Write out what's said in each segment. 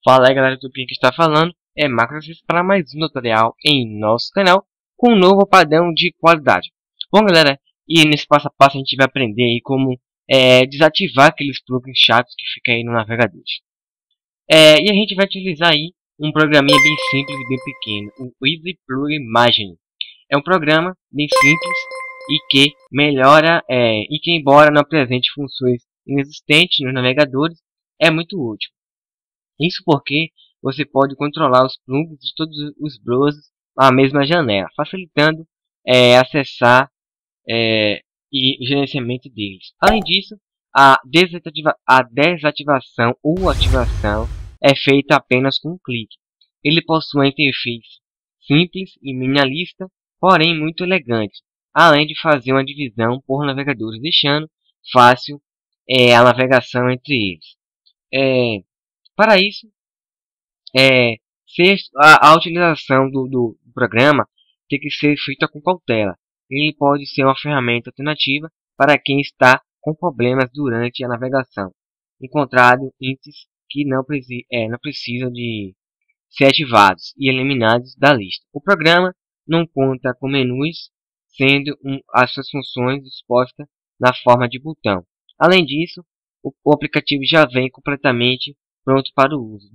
Fala aí galera, do que está falando é Marcos para mais um tutorial em nosso canal com um novo padrão de qualidade. Bom galera, e nesse passo a passo a gente vai aprender aí como desativar aqueles plugins chatos que ficam aí no navegador. E a gente vai utilizar aí um programinha bem simples e bem pequeno, o Easy Plug Imagine. É um programa bem simples e que melhora, e que embora não apresente funções inexistentes nos navegadores, é muito útil. Isso porque você pode controlar os plugins de todos os browsers na mesma janela, facilitando acessar e o gerenciamento deles. Além disso, a desativação ou ativação é feita apenas com um clique. Ele possui uma interface simples e minimalista, porém muito elegante, além de fazer uma divisão por navegadores, deixando fácil a navegação entre eles. Para isso, a utilização do programa tem que ser feita com cautela. Ele pode ser uma ferramenta alternativa para quem está com problemas durante a navegação. Encontrado índices que não precisam de ser ativados e eliminados da lista. O programa não conta com menus, sendo as suas funções dispostas na forma de botão. Além disso, o aplicativo já vem completamente pronto para o uso,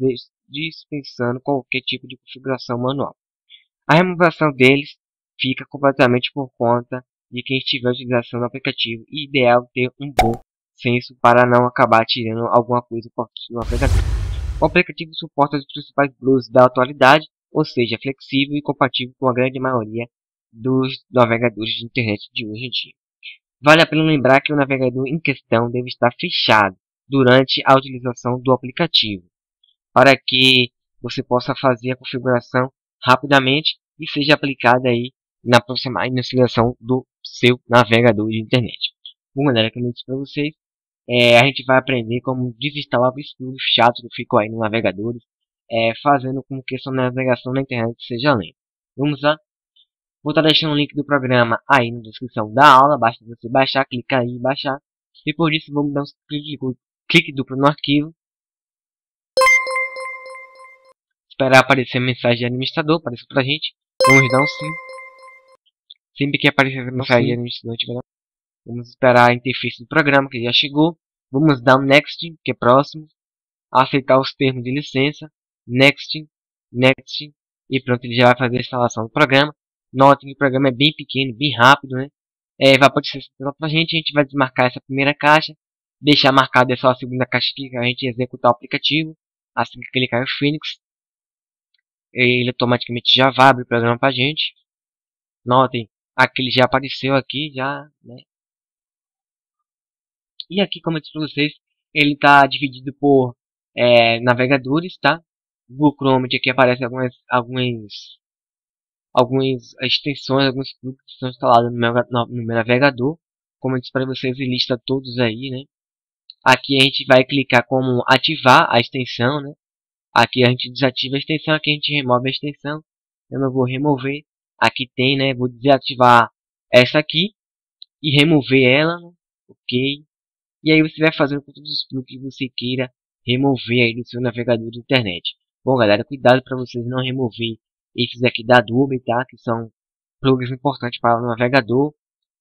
dispensando qualquer tipo de configuração manual. A removação deles fica completamente por conta de quem estiver utilizando o aplicativo, e ideal ter um bom senso para não acabar tirando alguma coisa importante do aplicativo. O aplicativo suporta os principais browsers da atualidade, ou seja, flexível e compatível com a grande maioria dos navegadores de internet de hoje em dia. Vale a pena lembrar que o navegador em questão deve estar fechado durante a utilização do aplicativo, para que você possa fazer a configuração rapidamente e seja aplicada aí na próxima instalação do seu navegador de internet. Bom galera, como eu disse para vocês, a gente vai aprender como desinstalar os plugins chatos que ficam aí no navegador, fazendo com que sua navegação na internet seja lenta. Vamos lá? Vou estar deixando o link do programa aí na descrição da aula, basta você baixar, clicar aí e baixar. Depois disso, vamos dar um clique duplo no arquivo. Esperar aparecer a mensagem de administrador, apareceu pra gente. Vamos dar um sim. Sempre que aparecer a mensagem de administrador, vamos esperar a interface do programa, que já chegou. Vamos dar um next, que é próximo. Aceitar os termos de licença. Next, next. E pronto, ele já vai fazer a instalação do programa. Notem que o programa é bem pequeno, bem rápido, né? Vai aparecer pra gente, a gente vai desmarcar essa primeira caixa. Deixar marcada só a segunda caixa aqui, que a gente executar o aplicativo. Assim que clicar em Phoenix, ele automaticamente já vai abrir o programa pra gente. Notem, aqui ele já apareceu aqui, já, né? E aqui, como eu disse pra vocês, ele está dividido por navegadores, tá? Google Chrome, aqui aparece algumas extensões, alguns plugins que estão instalados no meu navegador. Como eu disse para vocês, ele lista todos aí, né? Aqui a gente vai clicar como ativar a extensão, né? Aqui a gente desativa a extensão, aqui a gente remove a extensão. Eu não vou remover. Aqui tem, né? Vou desativar essa aqui e remover ela, né? Ok. E aí você vai fazendo com todos os plugins que você queira remover aí do seu navegador de internet. Bom galera, cuidado para vocês não remover esses aqui da Adobe, tá? Que são plugins importantes para o navegador.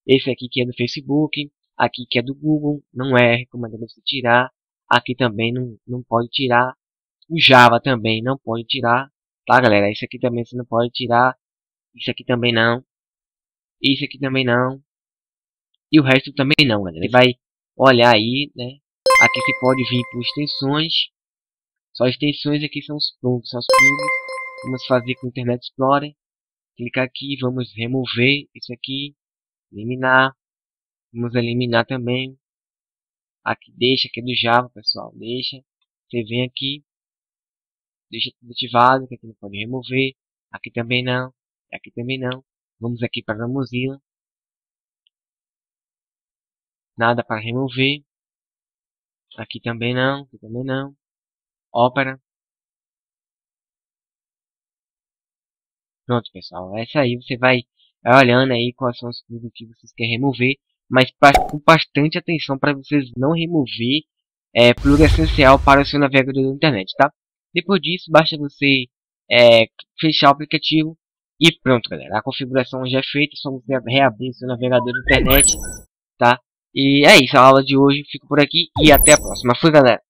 Esse aqui que é do Facebook, aqui que é do Google, não é recomendado você tirar. Aqui também não pode tirar. O Java também não pode tirar, tá galera? Esse aqui também você não pode tirar. Isso aqui também não. Isso aqui também não. E o resto também não, galera. Você vai olhar aí, né? Aqui você pode vir por extensões. Só extensões aqui são os plugins. Vamos fazer com o Internet Explorer. Clicar aqui, vamos remover isso aqui. Eliminar. Vamos eliminar também. Aqui deixa, aqui é do Java, pessoal. Deixa. Você vem aqui. Deixa tudo ativado, que aqui não pode remover. Aqui também não. Aqui também não. Vamos aqui para a Mozilla. Nada para remover. Aqui também não. Aqui também não. Opera. Pronto, pessoal. Essa aí você vai olhando aí quais são os plugins que vocês querem remover. Mas com bastante atenção para vocês não remover plugin essencial para o seu navegador da internet, tá? Depois disso, basta você fechar o aplicativo e pronto, galera. A configuração já é feita, só você reabrir seu navegador de internet, tá? E é isso, a aula de hoje fica por aqui e até a próxima. Fui, galera!